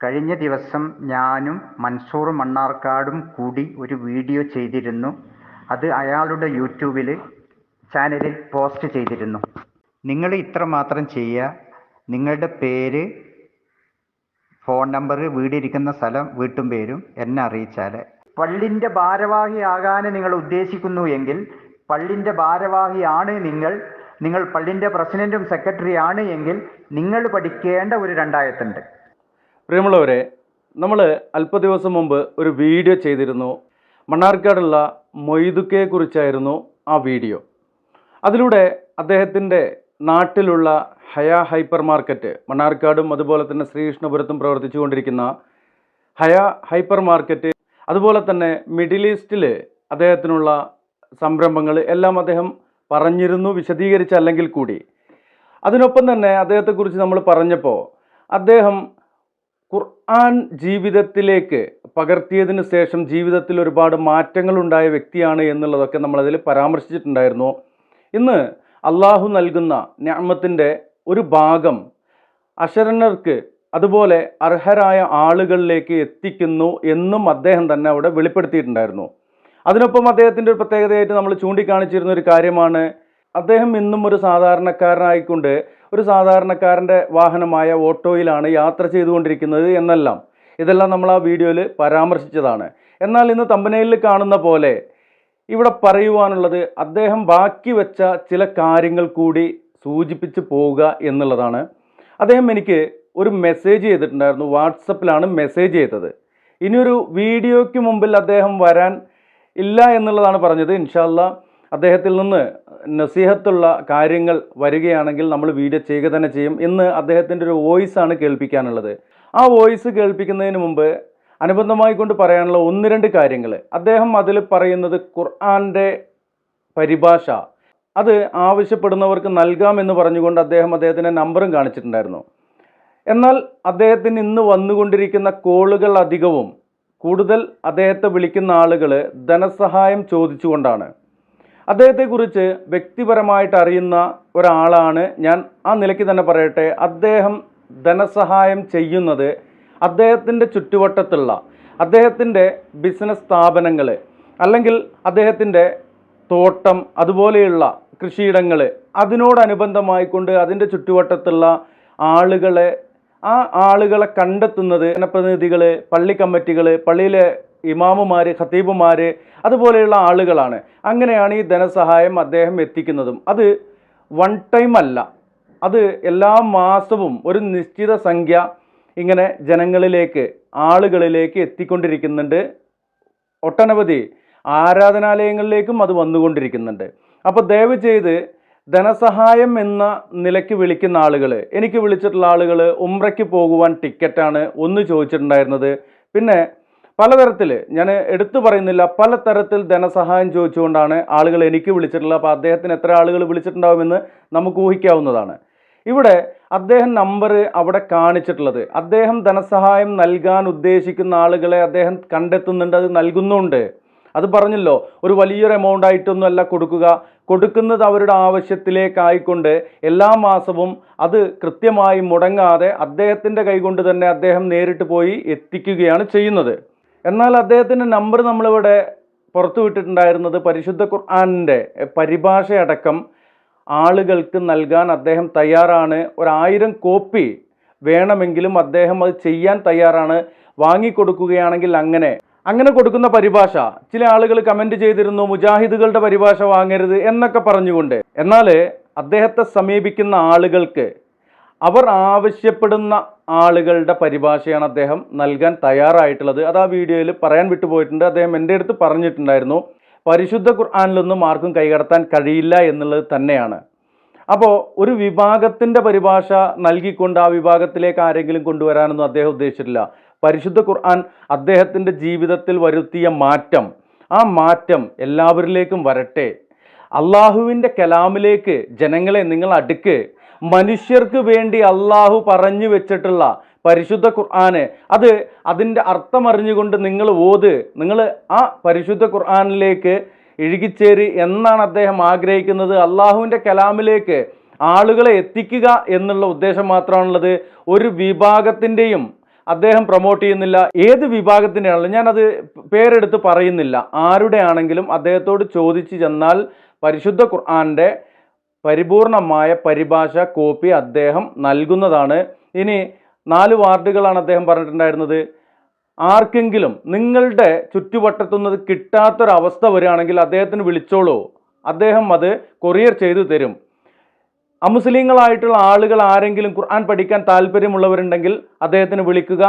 കഴിഞ്ഞ ദിവസം ഞാനും മൻസൂർ മണ്ണാർക്കാടും കൂടി ഒരു വീഡിയോ ചെയ്തിരുന്നു. അത് അയാളുടെ യൂട്യൂബിൽ ചാനലിൽ പോസ്റ്റ് ചെയ്തിരുന്നു. നിങ്ങൾ ഇത്ര മാത്രം ചെയ്യുക: നിങ്ങളുടെ പേര്, ഫോൺ നമ്പർ, വീടിരിക്കുന്ന സ്ഥലം, വീട്ടും പേരും എന്നെ അറിയിച്ചാൽ, പള്ളിൻ്റെ ഭാരവാഹിയാകാൻ നിങ്ങൾ ഉദ്ദേശിക്കുന്നു എങ്കിൽ, പള്ളിൻ്റെ ഭാരവാഹിയാണ് നിങ്ങൾ പള്ളിൻ്റെ പ്രസിഡന്റും സെക്രട്ടറി ആണ് എങ്കിൽ നിങ്ങൾ പഠിക്കേണ്ട ഒരു രണ്ടായത്തുണ്ട്. പ്രിയമുള്ളവരെ, നമ്മൾ അല്പ ദിവസം മുമ്പ് ഒരു വീഡിയോ ചെയ്തിരുന്നു. മണ്ണാർക്കാടുള്ള മൊയ്തുക്കയെ കുറിച്ചായിരുന്നു ആ വീഡിയോ. അതിലൂടെ അദ്ദേഹത്തിൻ്റെ നാട്ടിലുള്ള ഹയാ ഹൈപ്പർ മാർക്കറ്റ്, മണ്ണാർക്കാടും അതുപോലെ തന്നെ ശ്രീകൃഷ്ണപുരത്തും പ്രവർത്തിച്ചു കൊണ്ടിരിക്കുന്ന ഹയാ ഹൈപ്പർ മാർക്കറ്റ്, അതുപോലെ തന്നെ മിഡിൽ ഈസ്റ്റിൽ അദ്ദേഹത്തിനുള്ള സംരംഭങ്ങൾ എല്ലാം അദ്ദേഹം പറഞ്ഞിരുന്നു, വിശദീകരിച്ചല്ലെങ്കിൽ കൂടി. അതിനൊപ്പം തന്നെ അദ്ദേഹത്തെക്കുറിച്ച് നമ്മൾ പറഞ്ഞപ്പോൾ അദ്ദേഹം ഖുർആൻ ജീവിതത്തിലേക്ക് പകർത്തിയതിന് ശേഷം ജീവിതത്തിൽ ഒരുപാട് മാറ്റങ്ങളുണ്ടായ വ്യക്തിയാണ് എന്നുള്ളതൊക്കെ നമ്മളതിൽ പരാമർശിച്ചിട്ടുണ്ടായിരുന്നു. ഇന്ന് അള്ളാഹു നൽകുന്ന നിഅമത്തിൻ്റെ ഒരു ഭാഗം അശരണർക്ക് അതുപോലെ അർഹരായ ആളുകളിലേക്ക് എത്തിക്കുന്നു എന്നും അദ്ദേഹം തന്നെ അവിടെ വെളിപ്പെടുത്തിയിട്ടുണ്ടായിരുന്നു. അതിനൊപ്പം അദ്ദേഹത്തിൻ്റെ ഒരു പ്രത്യേകതയായിട്ട് നമ്മൾ ചൂണ്ടിക്കാണിച്ചിരുന്ന ഒരു കാര്യമാണ്, അദ്ദേഹം ഇന്നും ഒരു സാധാരണക്കാരനായിക്കൊണ്ട് ഒരു സാധാരണക്കാരൻ്റെ വാഹനമായ ഓട്ടോയിലാണ് യാത്ര ചെയ്തുകൊണ്ടിരിക്കുന്നത് എന്നെല്ലാം. ഇതെല്ലാം നമ്മൾ ആ വീഡിയോയിൽ പരാമർശിച്ചതാണ്. എന്നാൽ ഇന്ന് തമ്പനയിലിൽ കാണുന്ന പോലെ ഇവിടെ പറയുവാനുള്ളത് അദ്ദേഹം ബാക്കി വെച്ച ചില കാര്യങ്ങൾ കൂടി സൂചിപ്പിച്ച് പോവുക എന്നുള്ളതാണ്. അദ്ദേഹം എനിക്ക് ഒരു മെസ്സേജ് ചെയ്തിട്ടുണ്ടായിരുന്നു. വാട്സപ്പിലാണ് മെസ്സേജ് ചെയ്തത്. ഇനിയൊരു വീഡിയോയ്ക്ക് മുമ്പിൽ അദ്ദേഹം വരാൻ ഇല്ല എന്നുള്ളതാണ് പറഞ്ഞത്. ഇൻഷാ അല്ലാഹ് അദ്ദേഹത്തിൽ നിന്ന് നസീഹത്തുള്ള കാര്യങ്ങൾ വരികയാണെങ്കിൽ നമ്മൾ വീഡിയോ ചെയ്യുക തന്നെ ചെയ്യും. ഇന്ന് അദ്ദേഹത്തിൻ്റെ ഒരു വോയിസാണ് കേൾപ്പിക്കാനുള്ളത്. ആ വോയിസ് കേൾപ്പിക്കുന്നതിന് മുമ്പ് അനുബന്ധമായി കൊണ്ട് പറയാനുള്ള ഒന്ന് രണ്ട് കാര്യങ്ങൾ. അദ്ദേഹം അതിൽ പറയുന്നത് ഖുർആൻ്റെ പരിഭാഷ അത് ആവശ്യപ്പെടുന്നവർക്ക് നൽകാമെന്ന് പറഞ്ഞുകൊണ്ട് അദ്ദേഹത്തിൻ്റെ നമ്പറും കാണിച്ചിട്ടുണ്ടായിരുന്നു. എന്നാൽ അദ്ദേഹത്തിന് ഇന്ന് വന്നുകൊണ്ടിരിക്കുന്ന കോളുകൾ അധികവും കൂടുതൽ അദ്ദേഹത്തെ വിളിക്കുന്ന ആളുകൾ ധനസഹായം ചോദിച്ചുകൊണ്ടാണ്. അദ്ദേഹത്തെക്കുറിച്ച് വ്യക്തിപരമായിട്ട് അറിയുന്ന ഒരാളാണ് ഞാൻ. ആ നിലയ്ക്ക് തന്നെ പറയട്ടെ, അദ്ദേഹം ധനസഹായം ചെയ്യുന്നത് അദ്ദേഹത്തിൻ്റെ ചുറ്റുവട്ടത്തുള്ള അദ്ദേഹത്തിൻ്റെ ബിസിനസ് സ്ഥാപനങ്ങൾ, അല്ലെങ്കിൽ അദ്ദേഹത്തിൻ്റെ തോട്ടം, അതുപോലെയുള്ള കൃഷിയിടങ്ങൾ, അതിനോടനുബന്ധമായിക്കൊണ്ട് അതിൻ്റെ ചുറ്റുവട്ടത്തുള്ള ആളുകളെ കണ്ടെത്തുന്നത് ജനപ്രതിനിധികൾ, പള്ളി കമ്മിറ്റികൾ, പള്ളിയിലെ ഇമാമുമാർ, ഖത്തീബുമാർ, അതുപോലെയുള്ള ആളുകളാണ്. അങ്ങനെയാണ് ഈ ധനസഹായം അദ്ദേഹം എത്തിക്കുന്നതും. അത് വൺ ടൈം അല്ല, അത് എല്ലാ മാസവും ഒരു നിശ്ചിത സംഖ്യ ഇങ്ങനെ ജനങ്ങളിലേക്ക്, ആളുകളിലേക്ക് എത്തിക്കൊണ്ടിരിക്കുന്നുണ്ട്. ഒട്ടനവധി ആരാധനാലയങ്ങളിലേക്കും അത് വന്നുകൊണ്ടിരിക്കുന്നുണ്ട്. അപ്പോൾ ദയവ് ചെയ്ത് ധനസഹായം എന്ന നിലയ്ക്ക് വിളിക്കുന്ന ആളുകൾ, എനിക്ക് വിളിച്ചിട്ടുള്ള ആളുകൾ ഉംറയ്ക്ക് പോകുവാൻ ടിക്കറ്റാണ് ഒന്ന് ചോദിച്ചിട്ടുണ്ടായിരുന്നത്. പിന്നെ പലതരത്തിൽ, ഞാൻ എടുത്തു പറയുന്നില്ല, പലതരത്തിൽ ധനസഹായം ചോദിച്ചുകൊണ്ടാണ് ആളുകൾ എനിക്ക് വിളിച്ചിട്ടുള്ളത്. അപ്പോൾ അദ്ദേഹത്തിന് എത്ര ആളുകൾ വിളിച്ചിട്ടുണ്ടാവുമെന്ന് നമുക്ക് ഊഹിക്കാവുന്നതാണ്. ഇവിടെ അദ്ദേഹം നമ്പർ അവിടെ കാണിച്ചിട്ടുള്ളത്, അദ്ദേഹം ധനസഹായം നൽകാൻ ഉദ്ദേശിക്കുന്ന ആളുകളെ അദ്ദേഹം കണ്ടെത്തുന്നുണ്ട്, അത് നൽകുന്നുണ്ട്. അത് പറഞ്ഞല്ലോ, ഒരു വലിയൊരു എമൗണ്ട് ആയിട്ടൊന്നുമല്ല കൊടുക്കുന്നത് അവരുടെ ആവശ്യത്തിലേക്കായിക്കൊണ്ട് എല്ലാ മാസവും അത് കൃത്യമായി മുടങ്ങാതെ അദ്ദേഹത്തിൻ്റെ കൈകൊണ്ട് തന്നെ അദ്ദേഹം നേരിട്ട് പോയി എത്തിക്കുകയാണ് ചെയ്യുന്നത്. എന്നാൽ അദ്ദേഹത്തിൻ്റെ നമ്പർ നമ്മളിവിടെ പുറത്തു വിട്ടിട്ടുണ്ടായിരുന്നത് പരിശുദ്ധ ഖുർആനിൻ്റെ പരിഭാഷയടക്കം ആളുകൾക്ക് നൽകാൻ അദ്ദേഹം തയ്യാറാണ്. 1000 കോപ്പി വേണമെങ്കിലും അദ്ദേഹം അത് ചെയ്യാൻ തയ്യാറാണ്. വാങ്ങിക്കൊടുക്കുകയാണെങ്കിൽ അങ്ങനെ കൊടുക്കുന്ന പരിഭാഷ, ചില ആളുകൾ കമൻറ്റ് ചെയ്തിരുന്നു, മുജാഹിദുകളുടെ പരിഭാഷ വാങ്ങരുത് എന്നൊക്കെ പറഞ്ഞുകൊണ്ട്. എന്നാൽ അദ്ദേഹത്തെ സമീപിക്കുന്ന ആളുകൾക്ക് അവർ ആവശ്യപ്പെടുന്ന ആളുകളുടെ പരിഭാഷയാണ് അദ്ദേഹം നൽകാൻ തയ്യാറായിട്ടുള്ളത്. അത് ആ വീഡിയോയിൽ പറയാൻ വിട്ടുപോയിട്ടുണ്ട്. അദ്ദേഹം എൻ്റെ അടുത്ത് പറഞ്ഞിട്ടുണ്ടായിരുന്നു, പരിശുദ്ധ ഖുർആനിലൊന്നും ആർക്കും കൈകടത്താൻ കഴിയില്ല എന്നുള്ളത് തന്നെയാണ്. അപ്പോൾ ഒരു വിഭാഗത്തിൻ്റെ പരിഭാഷ നൽകിക്കൊണ്ട് ആ വിഭാഗത്തിലേക്ക് ആരെങ്കിലും കൊണ്ടുവരാനൊന്നും അദ്ദേഹം ഉദ്ദേശിച്ചിട്ടില്ല. പരിശുദ്ധ ഖുർആൻ അദ്ദേഹത്തിൻ്റെ ജീവിതത്തിൽ വരുത്തിയ മാറ്റം, ആ മാറ്റം എല്ലാവരിലേക്കും വരട്ടെ. അള്ളാഹുവിൻ്റെ കലാമിലേക്ക് ജനങ്ങളെ നിങ്ങൾ അടുക്ക്. മനുഷ്യർക്ക് വേണ്ടി അള്ളാഹു പറഞ്ഞു വെച്ചിട്ടുള്ള പരിശുദ്ധ ഖുർആന്, അതിൻ്റെ അർത്ഥം അറിഞ്ഞുകൊണ്ട് നിങ്ങൾ ആ പരിശുദ്ധ ഖുർആനിലേക്ക് ഇഴുകിച്ചേര് എന്നാണ് അദ്ദേഹം ആഗ്രഹിക്കുന്നത്. അള്ളാഹുവിൻ്റെ കലാമിലേക്ക് ആളുകളെ എത്തിക്കുക എന്നുള്ള ഉദ്ദേശം മാത്രമാണുള്ളത്. ഒരു വിഭാഗത്തിൻ്റെയും അദ്ദേഹം പ്രൊമോട്ട് ചെയ്യുന്നില്ല. ഏത് വിഭാഗത്തിൻ്റെ ആണെങ്കിലും ഞാനത് പേരെടുത്ത് പറയുന്നില്ല. ആരുടെ ആണെങ്കിലും അദ്ദേഹത്തോട് ചോദിച്ചു ചെന്നാൽ പരിശുദ്ധ ഖുർആന്റെ പരിപൂർണമായ പരിഭാഷ കോപ്പി അദ്ദേഹം നൽകുന്നതാണ്. ഇനി 4 വാർഡുകളാണ് അദ്ദേഹം പറഞ്ഞിട്ടുണ്ടായിരുന്നത്. ആർക്കെങ്കിലും നിങ്ങളുടെ ചുറ്റുവട്ടത്തുനിന്ന് കിട്ടാത്തൊരവസ്ഥ വരികയാണെങ്കിൽ അദ്ദേഹത്തിന് വിളിച്ചോളൂ, അദ്ദേഹം അത് കൊറിയർ ചെയ്തു തരും. അമുസ്ലിങ്ങളായിട്ടുള്ള ആളുകൾ ആരെങ്കിലും ഖുർആൻ പഠിക്കാൻ താല്പര്യമുള്ളവരുണ്ടെങ്കിൽ അദ്ദേഹത്തിന് വിളിക്കുക,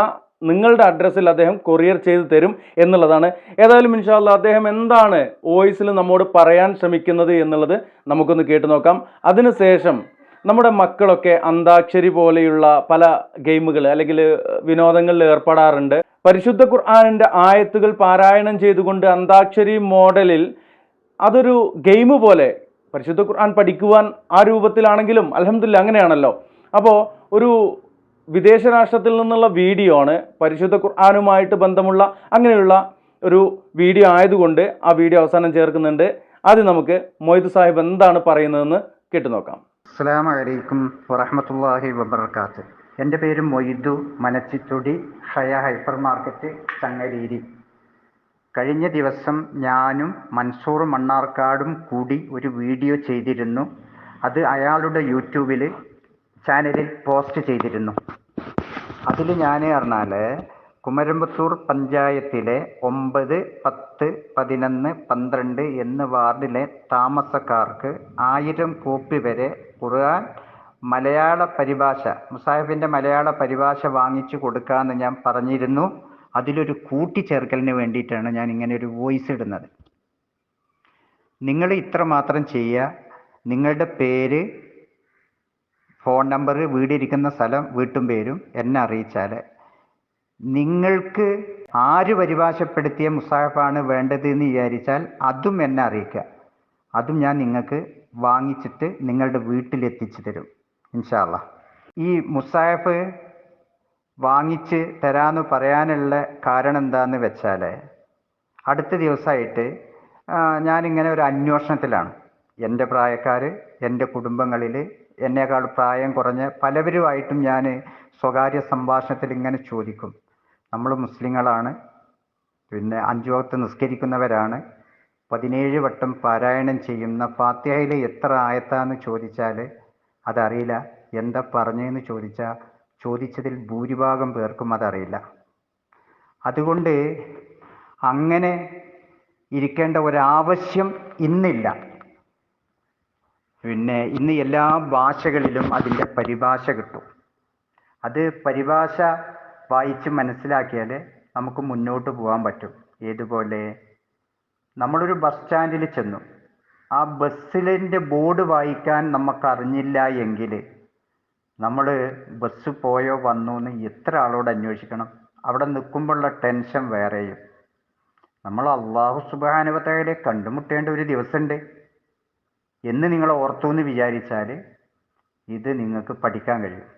നിങ്ങളുടെ അഡ്രസ്സിൽ അദ്ദേഹം കൊറിയർ ചെയ്തു തരും എന്നുള്ളതാണ്. ഏതായാലും ഇൻഷാ അല്ലാഹ് അദ്ദേഹം എന്താണ് വോയിസിൽ നമ്മോട് പറയാൻ ശ്രമിക്കുന്നത് എന്നുള്ളത് നമുക്കൊന്ന് കേട്ടു നോക്കാം. അതിനുശേഷം നമ്മുടെ മക്കളൊക്കെ അന്താക്ഷരി പോലെയുള്ള പല ഗെയിമുകൾ അല്ലെങ്കിൽ വിനോദങ്ങളിൽ ഏർപ്പെടാറുണ്ട്. പരിശുദ്ധ ഖുർആനിൻ്റെ ആയത്തുകൾ പാരായണം ചെയ്തുകൊണ്ട് അന്താക്ഷരി മോഡലിൽ അതൊരു ഗെയിം പോലെ പരിശുദ്ധ ഖുർആൻ പഠിക്കുവാൻ ആ രൂപത്തിലാണെങ്കിലും അൽഹംദുലില്ലാഹ് അങ്ങനെയാണല്ലോ. അപ്പോൾ ഒരു വിദേശ രാഷ്ട്രത്തിൽ നിന്നുള്ള വീഡിയോ ആണ്, പരിശുദ്ധ ഖുർആനുമായിട്ട് ബന്ധമുള്ള അങ്ങനെയുള്ള ഒരു വീഡിയോ ആയതുകൊണ്ട് ആ വീഡിയോ അവസാനം ചേർക്കുന്നുണ്ട്. ആദ്യം നമുക്ക് മൊയ്ദ് സാഹിബ് എന്താണ് പറയുന്നതെന്ന് കേട്ടു നോക്കാം. അസ്സലാമു അലൈക്കും വറഹ്മത്തുള്ളാഹി വബറകാത്ത്. എൻ്റെ പേര് മൊയ്ദു, മനച്ചിത്തൊടി, ഹയ ഹൈപ്പർ മാർക്കറ്റ്, ചങ്ങരീരി. കഴിഞ്ഞ ദിവസം ഞാനും മൻസൂർ മണ്ണാർക്കാടും കൂടി ഒരു വീഡിയോ ചെയ്തിരുന്നു. അത് അയാളുടെ യൂട്യൂബിൽ ചാനലിൽ പോസ്റ്റ് ചെയ്തിരുന്നു. അതിൽ ഞാൻ പറഞ്ഞാൽ കുമരമ്പത്തൂർ പഞ്ചായത്തിലെ 9, 10, 11, 12 എന്ന വാർഡിലെ താമസക്കാർക്ക് 1000 കോപ്പി വരെ ഖുർആൻ മലയാള പരിഭാഷ, മുസാഹിഫിൻ്റെ മലയാള പരിഭാഷ വാങ്ങിച്ചു കൊടുക്കാമെന്ന് ഞാൻ പറഞ്ഞിരുന്നു. അതിലൊരു കൂട്ടിച്ചേർക്കലിന് വേണ്ടിയിട്ടാണ് ഞാൻ ഇങ്ങനെ ഒരു വോയിസ് ഇടുന്നത്. നിങ്ങൾ ഇത്ര മാത്രം ചെയ്യുക. നിങ്ങളുടെ പേര്, ഫോൺ നമ്പർ, വീടിരിക്കുന്ന സ്ഥലം, വീട്ടും പേരും എന്നെ അറിയിച്ചാൽ നിങ്ങൾക്ക് ആര് പരിഭാഷപ്പെടുത്തിയ മുസാഫാണ് വേണ്ടത് എന്ന് വിചാരിച്ചാൽ അതും എന്നെ അറിയിക്കുക. അതും ഞാൻ നിങ്ങൾക്ക് വാങ്ങിച്ചിട്ട് നിങ്ങളുടെ വീട്ടിലെത്തിച്ചു തരും ഇൻഷാ അല്ലാഹ്. ഈ മുസാഫ് വാങ്ങിച്ച് തരാമെന്ന് പറയാനുള്ള കാരണം എന്താണെന്ന് വെച്ചാൽ അടുത്ത ദിവസമായിട്ട് ഞാനിങ്ങനെ ഒരു അന്വേഷണത്തിലാണ്. എൻ്റെ പ്രായക്കാർ, എൻ്റെ കുടുംബങ്ങളിൽ എന്നേക്കാൾ പ്രായം കുറഞ്ഞ പലവരുമായിട്ടും ഞാൻ സ്വകാര്യ സംഭാഷണത്തിൽ ഇങ്ങനെ ചോദിക്കും. നമ്മൾ മുസ്ലിങ്ങളാണ്, പിന്നെ 5 വക്ത് നിസ്കരിക്കുന്നവരാണ്, 17 വട്ടം പാരായണം ചെയ്യുന്ന ഫാത്തിഹയിൽ എത്ര ആയത്താന്ന് ചോദിച്ചാൽ അതറിയില്ല. എന്താ പറഞ്ഞതെന്ന് ചോദിച്ചതിൽ ഭൂരിഭാഗം പേർക്കും അതറിയില്ല. അതുകൊണ്ട് അങ്ങനെ ഇരിക്കേണ്ട ഒരാവശ്യം ഇന്നില്ല. പിന്നെ ഇന്ന് എല്ലാ ഭാഷകളിലും അതിൻ്റെ പരിഭാഷ കിട്ടും. അത് പരിഭാഷ വായിച്ച് മനസ്സിലാക്കിയാൽ നമുക്ക് മുന്നോട്ട് പോകാൻ പറ്റും. ഏതുപോലെ, നമ്മളൊരു ബസ് സ്റ്റാൻഡിൽ ചെന്നു, ആ ബസ്സിൻ്റെ ബോർഡ് വായിക്കാൻ നമുക്കറിഞ്ഞില്ല എങ്കിൽ നമ്മൾ ബസ് പോയോ വന്നോ എന്ന് എത്ര ആളോട് അന്വേഷിക്കണം? അവിടെ നിൽക്കുമ്പോഴുള്ള ടെൻഷൻ വേറെയും. നമ്മൾ അല്ലാഹു സുബ്ഹാനഹു വ തആലയെ കണ്ടുമുട്ടേണ്ട ഒരു ദിവസമുണ്ട് എന്ന് നിങ്ങൾ ഓർത്തു എന്ന് വിചാരിച്ചാൽ ഇത് നിങ്ങൾക്ക് പഠിക്കാൻ കഴിയും.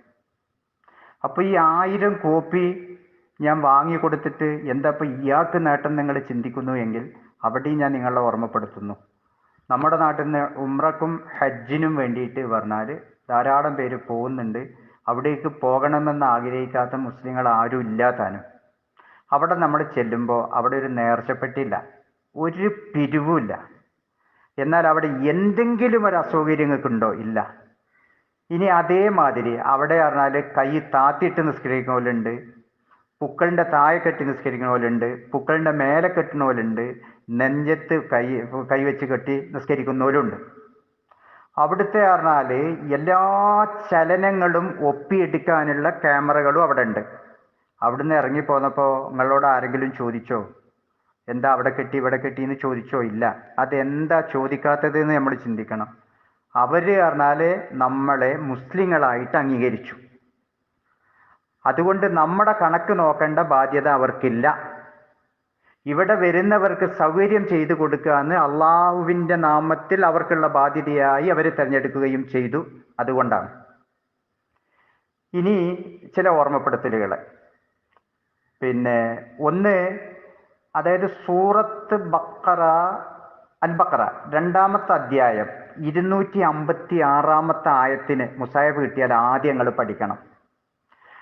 അപ്പോൾ ഈ 1000 കോപ്പി ഞാൻ വാങ്ങിക്കൊടുത്തിട്ട് എന്താ ഇപ്പോൾ ഇയാൾക്ക് നേട്ടം നിങ്ങൾ ചിന്തിക്കുന്നു എങ്കിൽ അവിടെയും ഞാൻ നിങ്ങളെ ഓർമ്മപ്പെടുത്തുന്നു. നമ്മുടെ നാട്ടിൽ നിന്ന് ഉംറക്കും ഹജ്ജിനും വേണ്ടിയിട്ട് പറഞ്ഞാൽ ധാരാളം പേര് പോകുന്നുണ്ട്. അവിടേക്ക് പോകണമെന്ന് ആഗ്രഹിക്കാത്ത മുസ്ലിങ്ങൾ ആരും ഇല്ലാത്താനും. അവിടെ നമ്മൾ ചെല്ലുമ്പോൾ അവിടെ ഒരു നേർച്ചപ്പെട്ടില്ല, ഒരു പിരിവുമില്ല. എന്നാൽ അവിടെ എന്തെങ്കിലും ഒരു അസൗകര്യങ്ങൾക്കുണ്ടോ? ഇല്ല. ഇനി അതേമാതിരി അവിടെ പറഞ്ഞാൽ കൈ താത്തിയിട്ട് നിസ്കരിക്കുന്ന പോലുണ്ട്, പുക്കളിൻ്റെ താഴെ കെട്ടി നിസ്കരിക്കുന്ന പോലുണ്ട്, പുക്കളിൻ്റെ മേലെ കെട്ടുന്ന പോലുണ്ട്, നെഞ്ചത്ത് കൈവച്ച് കെട്ടി നിസ്കരിക്കുന്നവരുണ്ട്. അവിടുത്തെ പറഞ്ഞാൽ എല്ലാ ചലനങ്ങളും ഒപ്പിയെടുക്കാനുള്ള ക്യാമറകളും അവിടെ ഉണ്ട്. അവിടുന്ന് ഇറങ്ങിപ്പോന്നപ്പോൾ നിങ്ങളോട് ആരെങ്കിലും ചോദിച്ചോ എന്താ അവിടെ കെട്ടി ഇവിടെ കെട്ടി എന്ന് ചോദിച്ചോ? ഇല്ല. അതെന്താ ചോദിക്കാത്തത് എന്ന് നമ്മൾ ചിന്തിക്കണം. അവർ പറഞ്ഞാൽ നമ്മളെ മുസ്ലിങ്ങളായിട്ട് അംഗീകരിച്ചു. അതുകൊണ്ട് നമ്മുടെ കണക്ക് നോക്കേണ്ട ബാധ്യത അവർക്കില്ല. ഇവിടെ വരുന്നവർക്ക് സൗകര്യം ചെയ്തു കൊടുക്കുക എന്ന് അള്ളാഹുവിൻ്റെ നാമത്തിൽ അവർക്കുള്ള ബാധ്യതയായി അവർ തിരഞ്ഞെടുക്കുകയും ചെയ്തു. അതുകൊണ്ടാണ്. ഇനി ചില ഓർമ്മപ്പെടുത്തലുകൾ. പിന്നെ ഒന്ന്, അതായത് സൂറത്ത് അൽ ബഖറ 2-ാമത്തെ അധ്യായം 256-ാമത്തെ ആയത്തിന് മുസാഹിഫ് കിട്ടിയാൽ ആദ്യം നിങ്ങൾ പഠിക്കണം.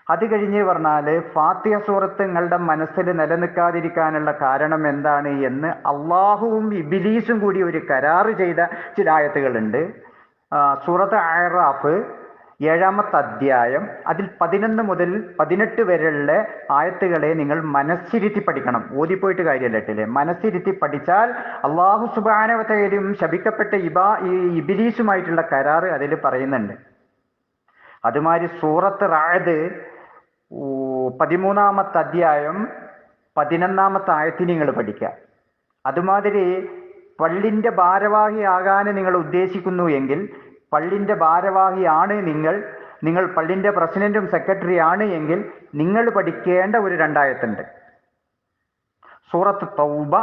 അത് കഴിഞ്ഞ് പറഞ്ഞാൽ ഫാത്തിഹ സൂറത്ത് നിങ്ങളുടെ മനസ്സിൽ നിലനിൽക്കാതിരിക്കാനുള്ള കാരണം എന്താണ് എന്ന് അള്ളാഹുവും ഇബ്ലീസും കൂടി ഒരു കരാറ് ചെയ്ത ചില ആയത്തുകളുണ്ട്. സൂറത്ത് അഅറാഫ് 7-ാമത്തെ അധ്യായം അതിൽ 11 മുതൽ 18 വരെയുള്ള ആയത്തുകളെ നിങ്ങൾ മനസ്സിരുത്തി പഠിക്കണം. ഓതിപ്പോയിട്ട് കാര്യമല്ല കേട്ടില്ലേ, മനസ്സിരുത്തി പഠിച്ചാൽ അള്ളാഹു സുബ്ഹാനഹു വ തആലയും ശപിക്കപ്പെട്ട ഇബ്ലീസുമായിട്ടുള്ള കരാറ് അതിൽ പറയുന്നുണ്ട്. അതുമാതിരി സൂറത്ത് റഅദ് 13-ാമത്തെ അധ്യായം 11-ാമത്തെ ആയത്തിൽ നിങ്ങൾ പഠിക്കുക. അതുമാതിരി പള്ളിൻ്റെ ഭാരവാഹിയാകാൻ നിങ്ങൾ ഉദ്ദേശിക്കുന്നു എങ്കിൽ, പള്ളിൻ്റെ ഭാരവാഹിയാണ് നിങ്ങൾ പള്ളിൻ്റെ പ്രസിഡന്റും സെക്രട്ടറി ആണ് എങ്കിൽ നിങ്ങൾ പഠിക്കേണ്ട ഒരു 2 ആയത്തുണ്ട്. സൂറത്ത് തൗബ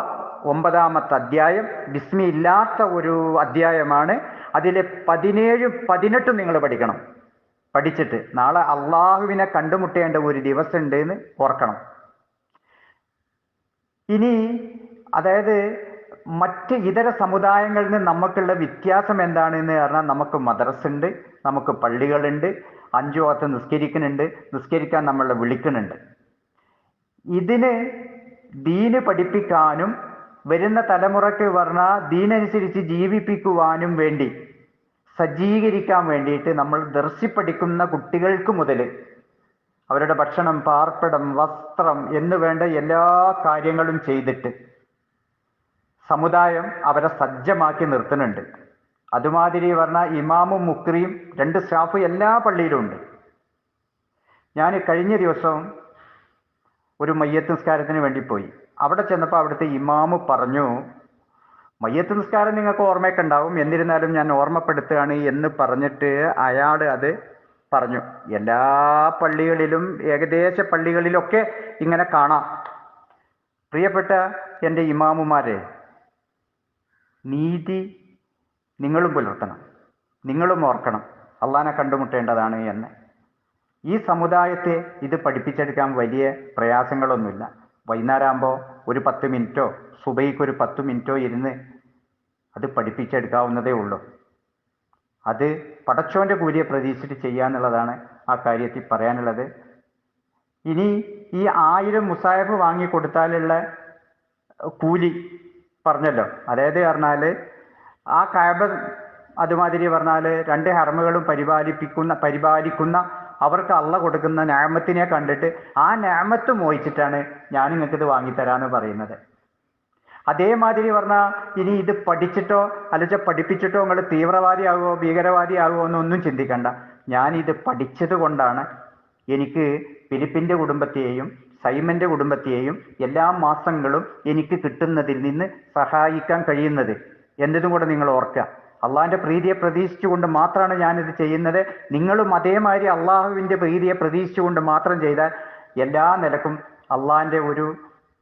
9-ാമത്തെ അധ്യായം ബിസ്മി ഇല്ലാത്ത ഒരു അധ്യായമാണ്. അതിലെ 17, 18 നിങ്ങൾ പഠിക്കണം. പഠിച്ചിട്ട് നാളെ അള്ളാഹുവിനെ കണ്ടുമുട്ടേണ്ട ഒരു ദിവസം ഉണ്ട് എന്ന് ഓർക്കണം. ഇനി അതായത് മറ്റ് ഇതര സമുദായങ്ങളിൽ നിന്ന് നമുക്കുള്ള വ്യത്യാസം എന്താണെന്ന് പറഞ്ഞാൽ, നമുക്ക് മദ്രസ ഉണ്ട്, നമുക്ക് പള്ളികളുണ്ട്, 5 വക്ത് നിസ്കരിക്കാൻ നമ്മളെ വിളിക്കുന്നുണ്ട്. ഇതിന് ദീന് പഠിപ്പിക്കാനും വരുന്ന തലമുറയ്ക്ക് പറഞ്ഞാൽ ദീനനുസരിച്ച് ജീവിപ്പിക്കുവാനും വേണ്ടി സജ്ജീകരിക്കാൻ വേണ്ടിയിട്ട് നമ്മൾ ദർശിപ്പടിക്കുന്ന കുട്ടികൾക്ക് മുതൽ അവരുടെ ഭക്ഷണം, പാർപ്പിടം, വസ്ത്രം എന്ന് വേണ്ട എല്ലാ കാര്യങ്ങളും ചെയ്തിട്ട് സമുദായം അവരെ സജ്ജമാക്കി നിർത്തുന്നുണ്ട്. അതുമാതിരി പറഞ്ഞാൽ ഇമാമും മുക്രിയും 2 സ്റ്റാഫ് എല്ലാ പള്ളിയിലും ഉണ്ട്. ഞാൻ കഴിഞ്ഞ ദിവസം ഒരു മയ്യത്ത് നിസ്കാരത്തിന് വേണ്ടി പോയി. അവിടെ ചെന്നപ്പോൾ അവിടുത്തെ ഇമാമ് പറഞ്ഞു, മയ്യത്ത് നിസ്കാരം നിങ്ങൾക്ക് ഓർമ്മയൊക്കെ ഉണ്ടാവും, എന്നിരുന്നാലും ഞാൻ ഓർമ്മപ്പെടുത്തുകയാണ് എന്ന് പറഞ്ഞിട്ട് അയാൾ അത് പറഞ്ഞു. എല്ലാ പള്ളികളിലും ഏകദേശ പള്ളികളിലൊക്കെ ഇങ്ങനെ കാണാം. പ്രിയപ്പെട്ട എൻ്റെ ഇമാമുമാരെ, നീതി നിങ്ങളും പുലർത്തണം, നിങ്ങളും ഓർക്കണം അള്ളാനെ കണ്ടുമുട്ടേണ്ടതാണ് എന്ന്. ഈ സമുദായത്തെ ഇത് പഠിപ്പിച്ചെടുക്കാൻ വലിയ പ്രയാസങ്ങളൊന്നുമില്ല. വൈകുന്നേരമാകുമ്പോൾ ഒരു 10 മിനിറ്റോ സുബൈക്ക് ഒരു 10 മിനിറ്റോ ഇരുന്ന് അത് പഠിപ്പിച്ചെടുക്കാവുന്നതേ ഉള്ളൂ. അത് പടച്ചോൻ്റെ കൂലിയെ പ്രതീക്ഷിച്ചിട്ട് ചെയ്യാന്നുള്ളതാണ് ആ കാര്യത്തിൽ പറയാനുള്ളത്. ഇനി ഈ 1000 മുസാഹഫ് വാങ്ങി കൊടുത്താലുള്ള കൂലി പറഞ്ഞല്ലോ, അതായത് പറഞ്ഞാൽ ആ കഅബ അതുമാതിരി പറഞ്ഞാൽ 2 ഹറമുകളും പരിപാലിക്കുന്ന അവർക്ക് അള്ള കൊടുക്കുന്ന നിഅമത്തിനെ കണ്ടിട്ട് ആ നിഅമത്ത് മോഹിച്ചിട്ടാണ് ഞാൻ നിങ്ങൾക്കിത് വാങ്ങിത്തരാമെന്ന് പറയുന്നത്. അതേമാതിരി പറഞ്ഞാൽ ഇനി ഇത് പഠിച്ചിട്ടോ അല്ലെങ്കിൽ പഠിപ്പിച്ചിട്ടോ നിങ്ങൾ തീവ്രവാദിയാകുമോ ഭീകരവാദിയാകുമോ എന്നൊന്നും ചിന്തിക്കണ്ട. ഞാനിത് പഠിച്ചത് കൊണ്ടാണ് എനിക്ക് ഫിലിപ്പിൻ്റെ കുടുംബത്തെയും സൈമൻ്റെ കുടുംബത്തെയും എല്ലാ മാസങ്ങളും എനിക്ക് കിട്ടുന്നതിൽ നിന്ന് സഹായിക്കാൻ കഴിയുന്നത് എന്നതും കൂടെ നിങ്ങൾ ഓർക്കുക. അള്ളാഹിൻ്റെ പ്രീതിയെ പ്രതീക്ഷിച്ചുകൊണ്ട് മാത്രമാണ് ഞാനിത് ചെയ്യുന്നത്. നിങ്ങളും അതേമാതിരി അള്ളാഹുവിൻ്റെ പ്രീതിയെ പ്രതീക്ഷിച്ചുകൊണ്ട് മാത്രം ചെയ്താൽ എല്ലാ നിലക്കും അള്ളാഹിൻ്റെ ഒരു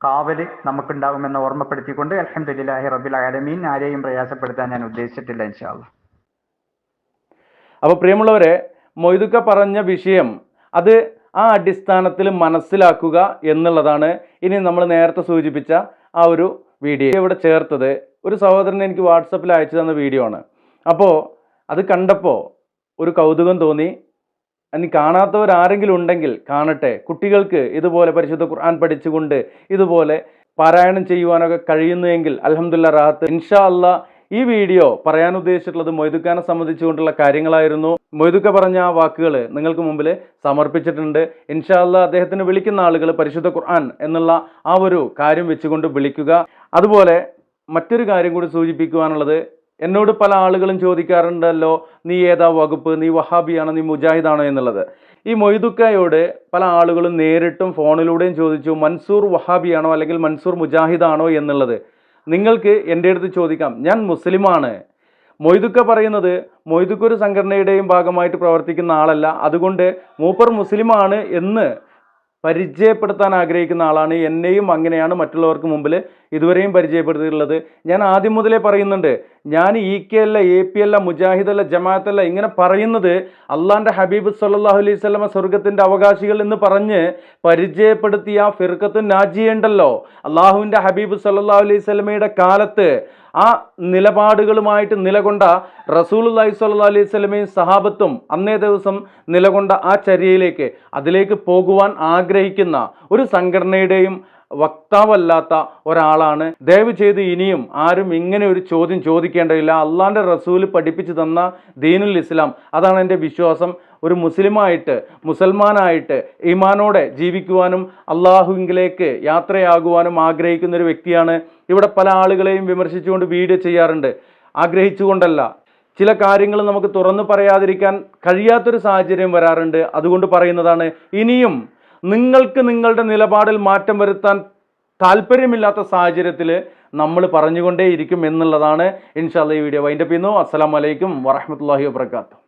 കാവല് നമുക്കുണ്ടാകുമെന്ന് ഓർമ്മപ്പെടുത്തിക്കൊണ്ട് അൽഹംദുലില്ലാഹി റബ്ബിൽ ആലമീൻ. ആരെയും പ്രയാസപ്പെടുത്താൻ ഞാൻ ഉദ്ദേശിച്ചിട്ടില്ല ഇൻഷാ അല്ലാഹ്. അപ്പോൾ പ്രിയമുള്ളവരെ, മൊയ്തുക്ക പറഞ്ഞ വിഷയം അത് ആ അടിസ്ഥാനത്തിൽ മനസ്സിലാക്കുക എന്നുള്ളതാണ്. ഇനി നമ്മൾ നേരത്തെ സൂചിപ്പിച്ച ആ ഒരു വീഡിയോ ഇവിടെ ചേർത്തത് ഒരു സഹോദരൻ എനിക്ക് വാട്സപ്പിൽ അയച്ചു തന്ന വീഡിയോ ആണ്. അപ്പോൾ അത് കണ്ടപ്പോൾ ഒരു കൗതുകം തോന്നി. ഇനി കാണാത്തവരാരെങ്കിലും ഉണ്ടെങ്കിൽ കാണട്ടെ. കുട്ടികൾക്ക് ഇതുപോലെ പരിശുദ്ധ ഖുർആൻ പഠിച്ചുകൊണ്ട് ഇതുപോലെ പാരായണം ചെയ്യുവാനൊക്കെ കഴിയുന്നുവെങ്കിൽ അൽഹംദുലില്ലാഹ് റാഹത്ത്. ഇൻഷാ അല്ലാഹ് ഈ വീഡിയോ പറയാൻ ഉദ്ദേശിച്ചിട്ടുള്ളത് മൊയ്തുക്കാനെ സംബന്ധിച്ചുകൊണ്ടുള്ള കാര്യങ്ങളായിരുന്നു. മൊയ്തുക്ക പറഞ്ഞ ആ വാക്കുകൾ നിങ്ങൾക്ക് മുമ്പിൽ സമർപ്പിച്ചിട്ടുണ്ട്. ഇൻഷാ അല്ലാഹ് അദ്ദേഹത്തിന് വിളിക്കുന്ന ആളുകൾ പരിശുദ്ധ ഖുർആൻ എന്നുള്ള ആ ഒരു കാര്യം വെച്ചുകൊണ്ട് വിളിക്കുക. അതുപോലെ മറ്റൊരു കാര്യം കൂടി സൂചിപ്പിക്കുവാനുള്ളത്, എന്നോട് പല ആളുകളും ചോദിക്കാറുണ്ടല്ലോ, നീ ഏതാ വകുപ്പ്, നീ വഹാബിയാണോ, നീ മുജാഹിദാണോ എന്നുള്ളത്. ഈ മൊയ്തുക്കയോട് പല ആളുകളും നേരിട്ടും ഫോണിലൂടെയും ചോദിച്ചു, മൻസൂർ വഹാബിയാണോ അല്ലെങ്കിൽ മൻസൂർ മുജാഹിദാണോ എന്നുള്ളത്. നിങ്ങൾക്ക് എൻ്റെ അടുത്ത് ചോദിക്കാം, ഞാൻ മുസ്ലിമാണ്. മൊയ്തുക്ക പറയുന്നത് മൊയ്തുക്ക ഒരു സംഘടനയുടെയും ഭാഗമായിട്ട് പ്രവർത്തിക്കുന്ന ആളല്ല, അതുകൊണ്ട് മൂപ്പർ മുസ്ലിമാണ് എന്ന് പരിചയപ്പെടുത്താൻ ആഗ്രഹിക്കുന്ന ആളാണ്. എന്നെയും അങ്ങനെയാണ് മറ്റുള്ളവർക്ക് മുമ്പിൽ ഇതുവരെയും പരിചയപ്പെടുത്തിയിട്ടുള്ളത്. ഞാൻ ആദ്യം മുതലേ പറയുന്നുണ്ട്, ഞാൻ EK അല്ല, AP അല്ല, മുജാഹിദല്ല, ജമാഅത്തല്ല, ഇങ്ങനെ പറയുന്നത് അള്ളാന്റെ ഹബീബ് സല്ലല്ലാഹു അലൈഹി വസല്ലമ സ്വർഗത്തിന്റെ അവകാശികൾ എന്ന് പറഞ്ഞ് പരിചയപ്പെടുത്തിയ ഫിർഖത്തുൻ നാജിയ ഉണ്ടല്ലോ, അള്ളാഹുവിന്റെ ഹബീബ് സല്ലല്ലാഹു അലൈഹി വസല്ലമയുടെ കാലത്ത് ആ നിലപാടുകളുമായിട്ട് നിലകൊണ്ട റസൂലുള്ളാഹി സ്വല്ലല്ലാഹു അലൈഹി വസല്ലമയും സഹാബത്തും അന്നേ ദിവസം നിലകൊണ്ട ആ ചര്യയിലേക്ക് അതിലേക്ക് പോകുവാൻ ആഗ്രഹിക്കുന്ന ഒരു സംഘടനയുടെയും വക്താവല്ലാത്ത ഒരാളാണ്. ദയവ് ചെയ്ത് ഇനിയും ആരും ഇങ്ങനെ ഒരു ചോദ്യം ചോദിക്കേണ്ടതില്ല. അള്ളാന്റെ റസൂല് പഠിപ്പിച്ചു തന്ന ദീനുൽ ഇസ്ലാം, അതാണ് എൻ്റെ വിശ്വാസം. ഒരു മുസ്ലിമായിട്ട് മുസൽമാനായിട്ട് ഈമാനോടെ ജീവിക്കുവാനും അള്ളാഹുവിലേക്ക് യാത്രയാകുവാനും ആഗ്രഹിക്കുന്ന ഒരു വ്യക്തിയാണ്. ഇവിടെ പല ആളുകളെയും വിമർശിച്ചുകൊണ്ട് വീഡിയോ ചെയ്യാറുണ്ട്. ആഗ്രഹിച്ചുകൊണ്ടല്ല, ചില കാര്യങ്ങൾ നമുക്ക് തുറന്നു പറയാതിരിക്കാൻ കഴിയാത്തൊരു സാഹചര്യം വരാറുണ്ട്. അതുകൊണ്ട് പറയുന്നതാണ്. ഇനിയും നിങ്ങൾക്ക് നിങ്ങളുടെ നിലപാടിൽ മാറ്റം വരുത്താൻ താല്പര്യമില്ലാത്ത സാഹചര്യത്തിൽ നമ്മൾ പറഞ്ഞുകൊണ്ടേയിരിക്കും എന്നുള്ളതാണ്. ഇൻഷാ അല്ലാഹ് ഈ വീഡിയോ വൈൻഡപ്പ് ചെയ്യുന്നു. അസ്സലാമു അലൈക്കും വറഹ്മത്തുള്ളാഹി വബറകാതുഹു.